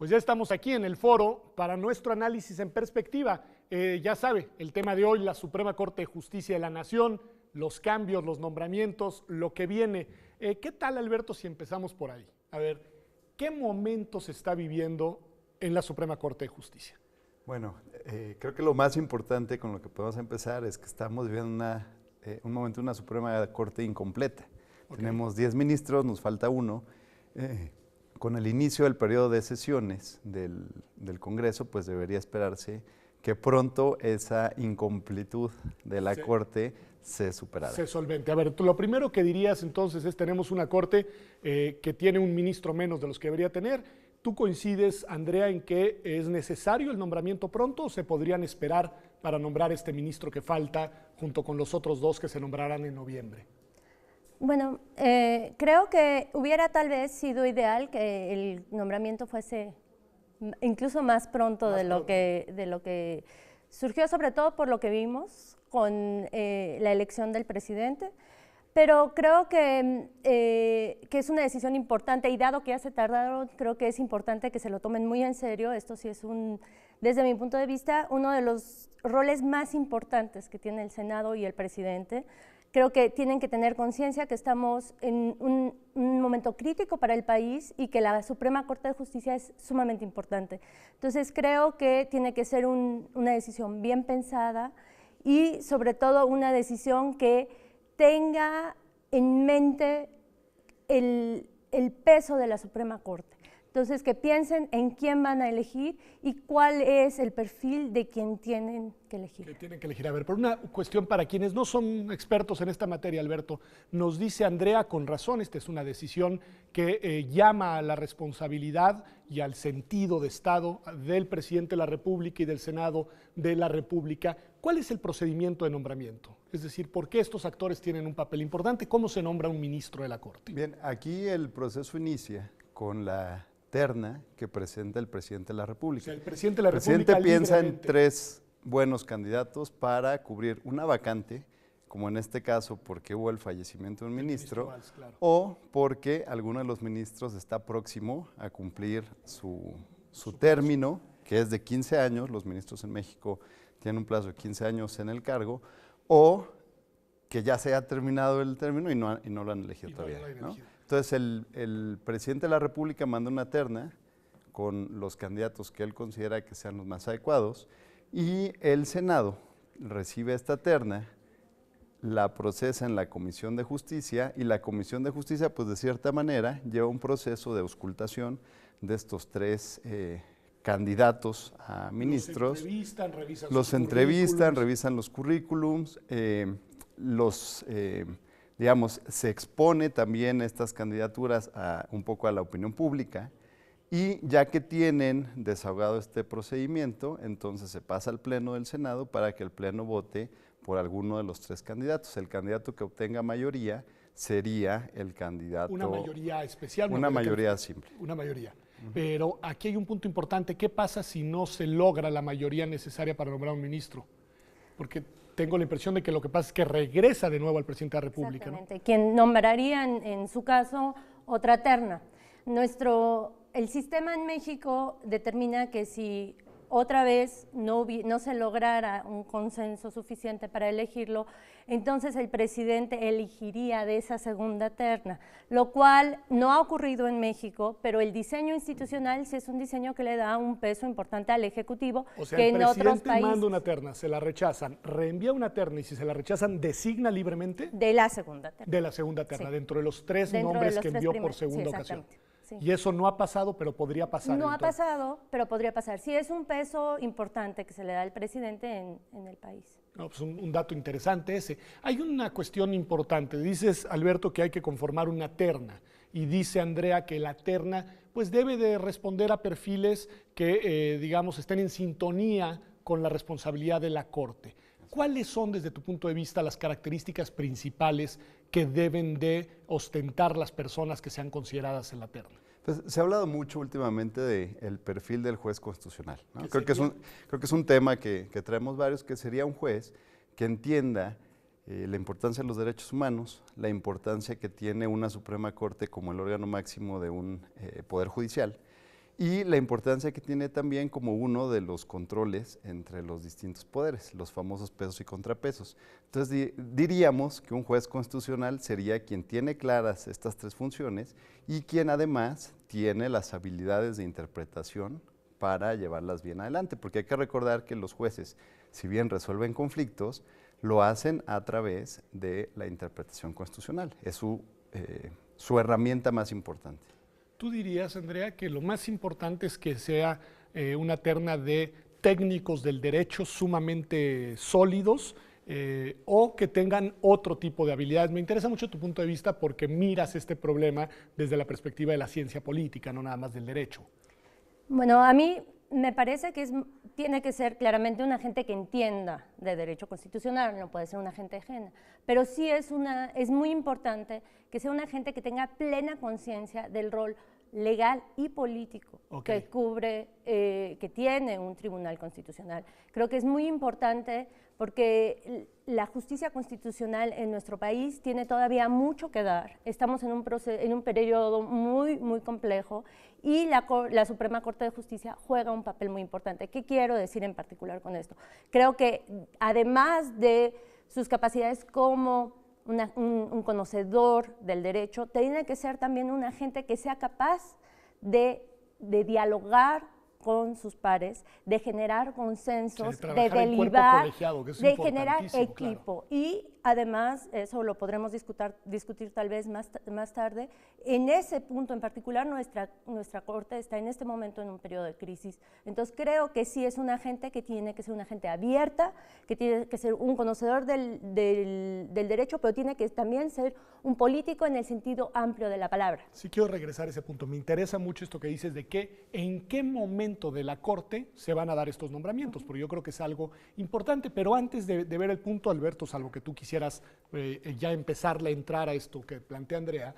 Pues ya estamos aquí en el foro para nuestro análisis en perspectiva. Ya sabe, el tema de hoy, la Suprema Corte de Justicia de la Nación, los cambios, los nombramientos, lo que viene. ¿Qué tal, Alberto, si empezamos por ahí? A ver, ¿qué momento se está viviendo en la Suprema Corte de Justicia? Bueno, creo que lo más importante con lo que podemos empezar es que estamos viviendo un momento de una Suprema Corte incompleta. Okay. Tenemos 10 ministros, nos falta uno. Con el inicio del periodo de sesiones del Congreso, pues debería esperarse que pronto esa incompletud de la Corte se superara. Se solvente. A ver, lo primero que dirías entonces es tenemos una Corte que tiene un ministro menos de los que debería tener. ¿Tú coincides, Andrea, en que es necesario el nombramiento pronto o se podrían esperar para nombrar este ministro que falta junto con los otros dos que se nombrarán en noviembre? Bueno, creo que hubiera tal vez sido ideal que el nombramiento fuese incluso más pronto de lo que surgió, sobre todo por lo que vimos con la elección del presidente, pero creo que es una decisión importante y dado que ya se tardaron, creo que es importante que se lo tomen muy en serio. Esto sí es, desde mi punto de vista, uno de los roles más importantes que tiene el Senado y el presidente. Creo que tienen que tener conciencia que estamos en un momento crítico para el país y que la Suprema Corte de Justicia es sumamente importante. Entonces creo que tiene que ser una decisión bien pensada y sobre todo una decisión que tenga en mente el peso de la Suprema Corte. Entonces, que piensen en quién van a elegir y cuál es el perfil de quien tienen que elegir. Que tienen que elegir. A ver, por una cuestión para quienes no son expertos en esta materia, Alberto, nos dice Andrea con razón, esta es una decisión que llama a la responsabilidad y al sentido de Estado del presidente de la República y del Senado de la República. ¿Cuál es el procedimiento de nombramiento? Es decir, ¿por qué estos actores tienen un papel importante? ¿Cómo se nombra un ministro de la Corte? Bien, aquí el proceso inicia con la terna que presenta el presidente de la República. O sea, el presidente de la República presidente piensa en 3 buenos candidatos para cubrir una vacante, como en este caso porque hubo el fallecimiento de un ministro, Valls, claro. O porque alguno de los ministros está próximo a cumplir su término, que es de 15 años, los ministros en México tienen un plazo de 15 años en el cargo, o que ya se ha terminado el término y no lo han elegido todavía, ¿no? Entonces el presidente de la República manda una terna con los candidatos que él considera que sean los más adecuados y el Senado recibe esta terna, la procesa en la Comisión de Justicia y la Comisión de Justicia, pues de cierta manera, lleva un proceso de auscultación de estos 3 candidatos a ministros. Los entrevistan, revisan los currículums, digamos, se expone también estas candidaturas un poco a la opinión pública y ya que tienen desahogado este procedimiento, entonces se pasa al Pleno del Senado para que el Pleno vote por alguno de los 3 candidatos. El candidato que obtenga mayoría sería el candidato. Una mayoría especial. Una mayoría simple. Una mayoría. Pero aquí hay un punto importante. ¿Qué pasa si no se logra la mayoría necesaria para nombrar un ministro? Porque tengo la impresión de que lo que pasa es que regresa de nuevo al presidente de la República. Exactamente, ¿no? Quien nombraría en su caso otra terna. El sistema en México determina que si otra vez no se lograra un consenso suficiente para elegirlo, entonces el presidente elegiría de esa segunda terna, lo cual no ha ocurrido en México, pero el diseño institucional sí es un diseño que le da un peso importante al Ejecutivo. O sea, que el en otros presidente países manda una terna, se la rechazan, reenvía una terna y si se la rechazan, ¿designa libremente? De la segunda terna. De la segunda terna, Sí. dentro de los 3 Dentro nombres de los que 3 envió por segunda sí, ocasión. Sí. Y eso no ha pasado, pero podría pasar. No entonces. ha pasado, pero podría pasar. Sí, es un peso importante que se le da al presidente en el país. No, pues un dato interesante ese. Hay una cuestión importante. Dices, Alberto, que hay que conformar una terna. Y dice Andrea que la terna pues debe de responder a perfiles que, digamos, estén en sintonía con la responsabilidad de la Corte. ¿Cuáles son, desde tu punto de vista, las características principales que deben de ostentar las personas que sean consideradas en la terna? Pues, se ha hablado mucho últimamente del perfil del juez constitucional, ¿no? Creo que es un tema que traemos varios, que sería un juez que entienda la importancia de los derechos humanos, la importancia que tiene una Suprema Corte como el órgano máximo de un poder judicial y la importancia que tiene también como uno de los controles entre los distintos poderes, los famosos pesos y contrapesos. Entonces diríamos que un juez constitucional sería quien tiene claras estas tres funciones y quien además tiene las habilidades de interpretación para llevarlas bien adelante, porque hay que recordar que los jueces, si bien resuelven conflictos, lo hacen a través de la interpretación constitucional. Es su herramienta más importante. ¿Tú dirías, Andrea, que lo más importante es que sea una terna de técnicos del derecho sumamente sólidos o que tengan otro tipo de habilidades? Me interesa mucho tu punto de vista porque miras este problema desde la perspectiva de la ciencia política, no nada más del derecho. Bueno, a mí me parece que tiene que ser claramente una gente que entienda de derecho constitucional, no puede ser una gente ajena, pero sí es muy importante que sea una gente que tenga plena conciencia del rol legal y político que cubre, que tiene un tribunal constitucional. Creo que es muy importante porque la justicia constitucional en nuestro país tiene todavía mucho que dar. Estamos en un periodo muy, muy complejo y la Suprema Corte de Justicia juega un papel muy importante. ¿Qué quiero decir en particular con esto? Creo que además de sus capacidades como un conocedor del derecho, tiene que ser también una gente que sea capaz de dialogar con sus pares, de generar consensos, de deliberar, de generar equipo. Claro. Y además, eso lo podremos discutir tal vez más tarde, en ese punto en particular nuestra Corte está en este momento en un periodo de crisis. Entonces creo que sí es una gente que tiene que ser una gente abierta, que tiene que ser un conocedor del derecho, pero tiene que también ser un político en el sentido amplio de la palabra. Sí, quiero regresar a ese punto. Me interesa mucho esto que dices de que en qué momento de la Corte se van a dar estos nombramientos, porque yo creo que es algo importante, pero antes de ver el punto, Alberto, salvo que tú quisieras ya empezarle a entrar a esto que plantea Andrea,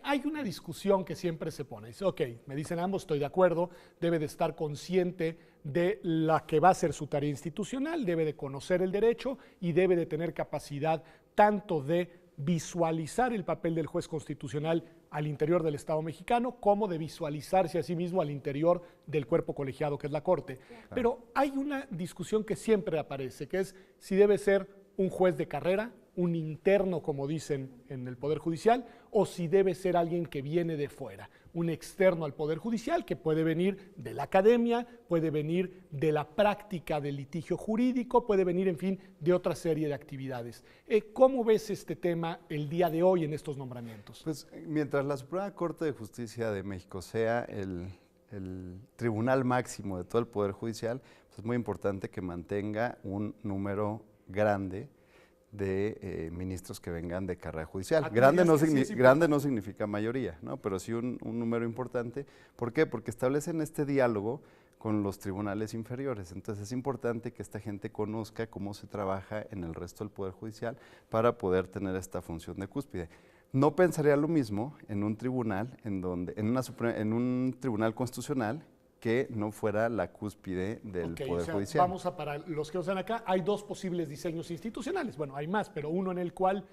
hay una discusión que siempre se pone. Dice, ok, me dicen ambos, estoy de acuerdo, debe de estar consciente de la que va a ser su tarea institucional, debe de conocer el derecho y debe de tener capacidad tanto de visualizar el papel del juez constitucional al interior del Estado mexicano, como de visualizarse a sí mismo al interior del cuerpo colegiado que es la Corte. Claro. Pero hay una discusión que siempre aparece, que es si debe ser un juez de carrera, un interno, como dicen en el Poder Judicial, o si debe ser alguien que viene de fuera, un externo al Poder Judicial, que puede venir de la academia, puede venir de la práctica del litigio jurídico, puede venir, en fin, de otra serie de actividades. ¿Cómo ves este tema el día de hoy en estos nombramientos? Pues mientras la Suprema Corte de Justicia de México sea el tribunal máximo de todo el Poder Judicial, pues es muy importante que mantenga un número grande de ministros que vengan de carrera judicial. Grande no significa mayoría, ¿no? Pero sí un número importante. ¿Por qué? Porque establecen este diálogo con los tribunales inferiores. Entonces es importante que esta gente conozca cómo se trabaja en el resto del Poder Judicial para poder tener esta función de cúspide. No pensaría lo mismo en un tribunal, en un tribunal constitucional, que no fuera la cúspide del Poder Judicial. Vamos a, para los que están acá, hay dos posibles diseños institucionales. Bueno, hay más, pero uno en el cual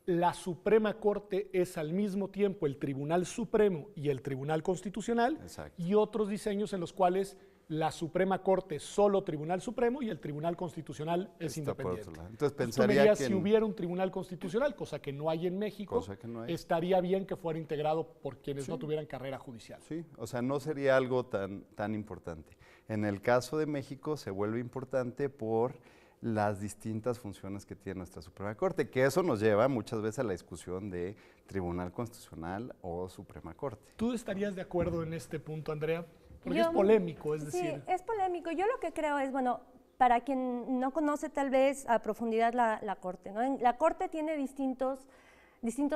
la Suprema Corte es al mismo tiempo el Tribunal Supremo y el Tribunal Constitucional. Exacto. Y otros diseños en los cuales la Suprema Corte es solo Tribunal Supremo y el Tribunal Constitucional es independiente. Entonces pensaría tú me dirías, si hubiera un Tribunal Constitucional, cosa que no hay en México, estaría bien que fuera integrado por quienes no tuvieran carrera judicial. Sí, o sea, no sería algo tan importante. En el caso de México se vuelve importante por las distintas funciones que tiene nuestra Suprema Corte, que eso nos lleva muchas veces a la discusión de Tribunal Constitucional o Suprema Corte. ¿Tú estarías de acuerdo en este punto, Andrea? Porque es polémico, es decir. Sí, es polémico. Yo lo que creo es, bueno, para quien no conoce tal vez a profundidad la Corte, ¿no? La Corte tiene distintos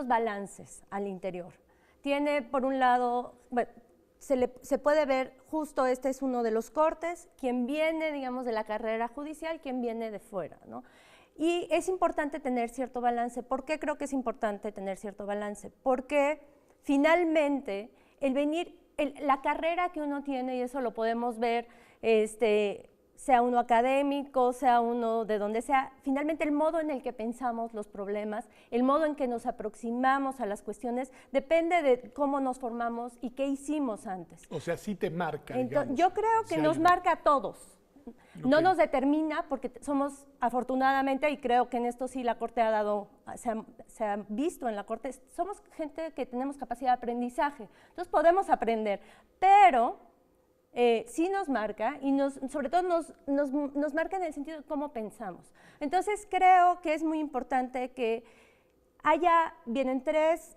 balances al interior. Tiene, por un lado, bueno, se puede ver, justo este es uno de los cortes, quien viene, digamos, de la carrera judicial, quien viene de fuera, ¿no? Y es importante tener cierto balance. ¿Por qué creo que es importante tener cierto balance? Porque finalmente el venir, la carrera que uno tiene, y eso lo podemos ver sea uno académico, sea uno de donde sea, finalmente el modo en el que pensamos los problemas, el modo en que nos aproximamos a las cuestiones, depende de cómo nos formamos y qué hicimos antes. O sea, sí te marca, Entonces, digamos. yo creo que nos marca a todos. No Ok. nos determina porque somos, afortunadamente, y creo que en esto sí la Corte ha dado, se ha visto en la Corte, somos gente que tenemos capacidad de aprendizaje, entonces podemos aprender, pero sí nos marca y sobre todo nos marca en el sentido de cómo pensamos. Entonces creo que es muy importante que vienen tres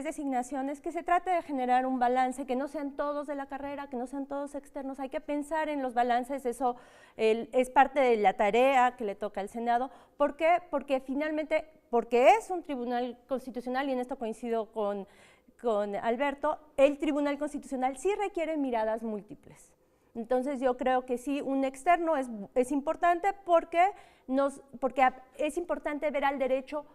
designaciones, que se trate de generar un balance, que no sean todos de la carrera, que no sean todos externos, hay que pensar en los balances, eso es parte de la tarea que le toca al Senado. ¿Por qué? Porque finalmente, porque es un tribunal constitucional, y en esto coincido con Alberto, el Tribunal Constitucional sí requiere miradas múltiples. Entonces yo creo que sí, un externo es importante porque es importante ver al derecho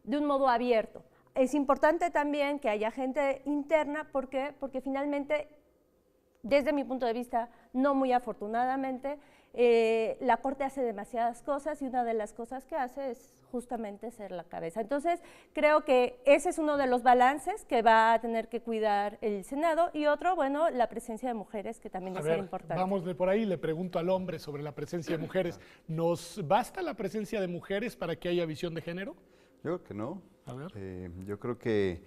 de un modo abierto. Es importante también que haya gente interna, ¿por qué? Porque finalmente, desde mi punto de vista, no muy afortunadamente, la Corte hace demasiadas cosas y una de las cosas que hace es justamente ser la cabeza. Entonces, creo que ese es uno de los balances que va a tener que cuidar el Senado, y otro, bueno, la presencia de mujeres, que también es muy importante. Vamos de por ahí, le pregunto al hombre sobre la presencia de mujeres. ¿Nos basta la presencia de mujeres para que haya visión de género? Yo creo que no. A ver. Yo creo que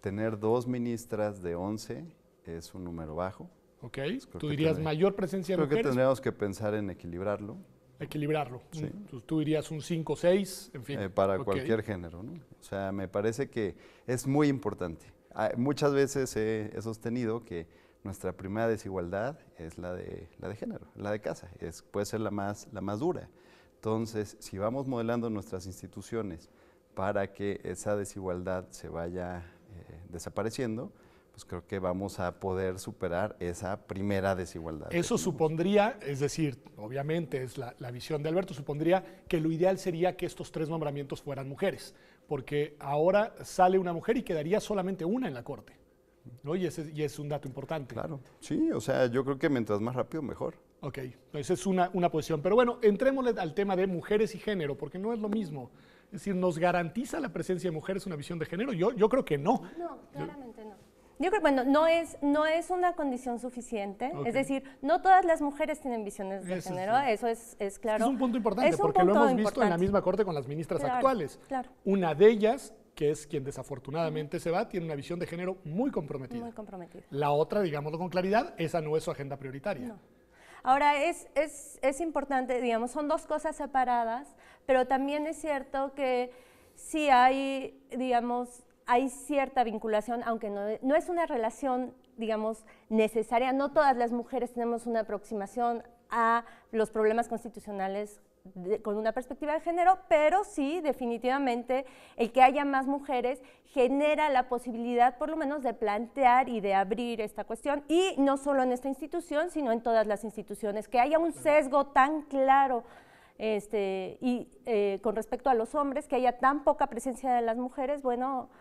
tener 2 ministras de 11 es un número bajo. Ok, ¿tú dirías mayor presencia de mujeres? Creo que tendríamos que pensar en equilibrarlo. Equilibrarlo. Sí. Tú dirías un 5 o 6, en fin. Para cualquier género, ¿no? O sea, me parece que es muy importante. Muchas veces he sostenido que nuestra primera desigualdad es la de género, la de casa, puede ser la más dura. Entonces, si vamos modelando nuestras instituciones para que esa desigualdad se vaya desapareciendo, pues creo que vamos a poder superar esa primera desigualdad. Eso supondría, es decir, obviamente es la visión de Alberto, supondría que lo ideal sería que estos 3 nombramientos fueran mujeres, porque ahora sale una mujer y quedaría solamente una en la Corte, ¿no? Y es un dato importante. Claro, sí, o sea, yo creo que mientras más rápido, mejor. Ok, entonces es una posición. Pero bueno, entrémosle al tema de mujeres y género, porque no es lo mismo. Es decir, ¿nos garantiza la presencia de mujeres una visión de género? Yo creo que no. No, claramente no. Yo creo que, bueno, no es una condición suficiente, Okay. Es decir, no todas las mujeres tienen visiones de género, eso es claro. Es un punto importante, porque lo hemos visto en la misma Corte con las ministras actuales. Claro. Una de ellas, que es quien desafortunadamente se va, tiene una visión de género muy comprometida. Muy comprometida. La otra, digámoslo con claridad, esa no es su agenda prioritaria. No. Ahora, es importante, digamos, son 2 cosas separadas, pero también es cierto que sí hay, digamos, hay cierta vinculación, aunque no es una relación, digamos, necesaria. No todas las mujeres tenemos una aproximación a los problemas constitucionales con una perspectiva de género, pero sí, definitivamente, el que haya más mujeres genera la posibilidad, por lo menos, de plantear y de abrir esta cuestión, y no solo en esta institución, sino en todas las instituciones, que haya un sesgo tan claro con respecto a los hombres, que haya tan poca presencia de las mujeres, bueno,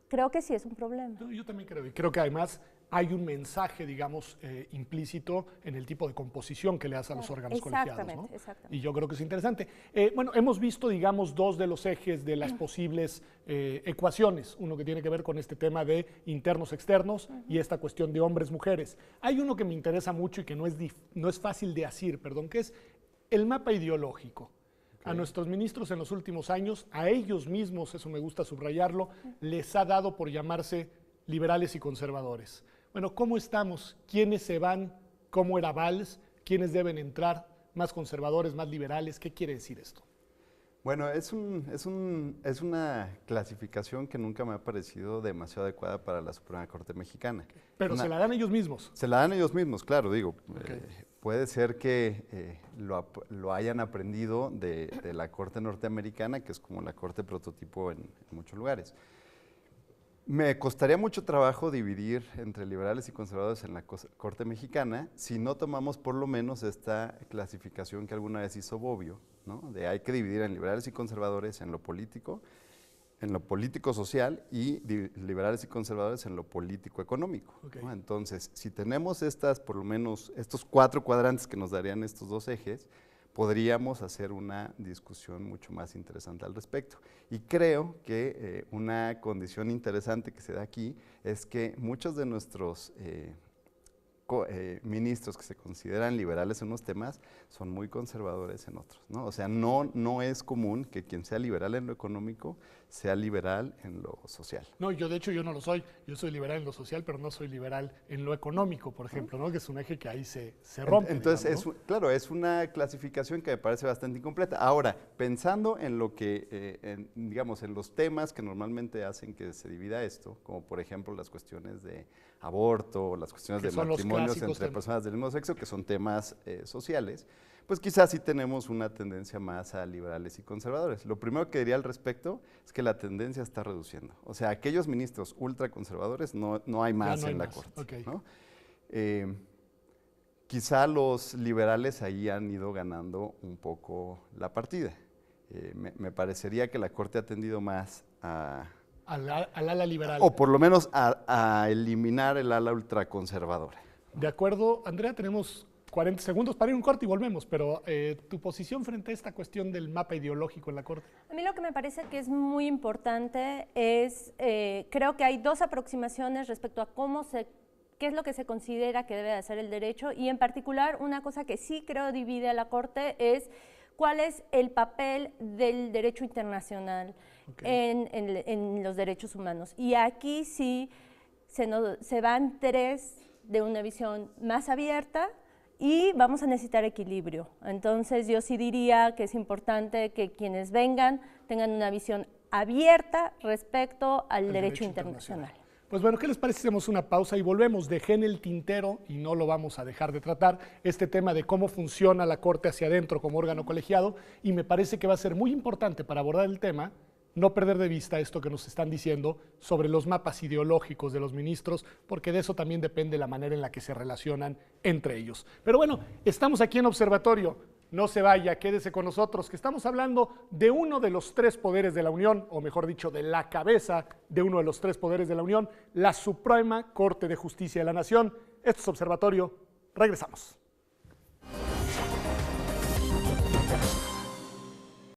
creo que sí es un problema. Yo también creo, y creo que además hay un mensaje, digamos, implícito en el tipo de composición que le das a los órganos colegiados, ¿no? Exactamente. Y yo creo que es interesante. Bueno, hemos visto, digamos, 2 de los ejes de las posibles ecuaciones. Uno que tiene que ver con este tema de internos-externos y esta cuestión de hombres-mujeres. Hay uno que me interesa mucho y que no es fácil de asir, perdón, que es el mapa ideológico. A nuestros ministros en los últimos años, a ellos mismos, eso me gusta subrayarlo, les ha dado por llamarse liberales y conservadores. Bueno, ¿cómo estamos? ¿Quiénes se van? ¿Cómo era Valls? ¿Quiénes deben entrar? ¿Más conservadores, más liberales? ¿Qué quiere decir esto? Bueno, es una clasificación que nunca me ha parecido demasiado adecuada para la Suprema Corte Mexicana. Pero se la dan ellos mismos. Se la dan ellos mismos, claro, digo. Okay. Puede ser que lo hayan aprendido de la Corte norteamericana, que es como la Corte prototipo en muchos lugares. Me costaría mucho trabajo dividir entre liberales y conservadores en la Corte mexicana si no tomamos por lo menos esta clasificación que alguna vez hizo Bobbio, ¿no? De hay que dividir en liberales y conservadores en lo político, en lo político-social y liberales y conservadores en lo político-económico. Okay. ¿No? Entonces, si tenemos por lo menos estos 4 cuadrantes que nos darían estos 2 ejes, podríamos hacer una discusión mucho más interesante al respecto. Y creo que una condición interesante que se da aquí es que muchos de nuestros ministros que se consideran liberales en unos temas son muy conservadores en otros, ¿no? O sea, no es común que quien sea liberal en lo económico sea liberal en lo social. No, yo de hecho yo no lo soy. Yo soy liberal en lo social, pero no soy liberal en lo económico, por ejemplo, ¿no? Que es un eje que ahí se rompe. Entonces, digamos, ¿no? claro, es una clasificación que me parece bastante incompleta. Ahora, pensando en lo que, digamos, en los temas que normalmente hacen que se divida esto, como por ejemplo las cuestiones de aborto, las cuestiones de matrimonios entre personas del mismo sexo, que son temas sociales, pues quizás sí tenemos una tendencia más a liberales y conservadores. Lo primero que diría al respecto es que la tendencia está reduciendo. O sea, aquellos ministros ultraconservadores no hay más en la Corte. Okay. ¿No? Quizá los liberales ahí han ido ganando un poco la partida. Me parecería que la Corte ha tendido más al ala liberal. o por lo menos a eliminar el ala ultraconservadora. De acuerdo, Andrea, tenemos 40 segundos para ir a un corte y volvemos, pero tu posición frente a esta cuestión del mapa ideológico en la Corte. A mí lo que me parece que es muy importante es, creo que hay 2 aproximaciones respecto a qué es lo que se considera que debe de hacer el derecho, y en particular una cosa que sí creo divide a la Corte es cuál es el papel del derecho internacional en los derechos humanos. Y aquí sí se van 3 de una visión más abierta, y vamos a necesitar equilibrio. Entonces yo sí diría que es importante que quienes vengan tengan una visión abierta respecto al derecho internacional. Pues bueno, ¿qué les parece si hacemos una pausa y volvemos? Dejé en el tintero, y no lo vamos a dejar de tratar, este tema de cómo funciona la Corte hacia adentro como órgano colegiado, y me parece que va a ser muy importante para abordar el tema no perder de vista esto que nos están diciendo sobre los mapas ideológicos de los ministros, porque de eso también depende la manera en la que se relacionan entre ellos. Pero bueno, estamos aquí en Observatorio. No se vaya, quédese con nosotros, que estamos hablando de uno de los 3 poderes de la Unión, o mejor dicho, de la cabeza de uno de los 3 poderes de la Unión, la Suprema Corte de Justicia de la Nación. Esto es Observatorio. Regresamos.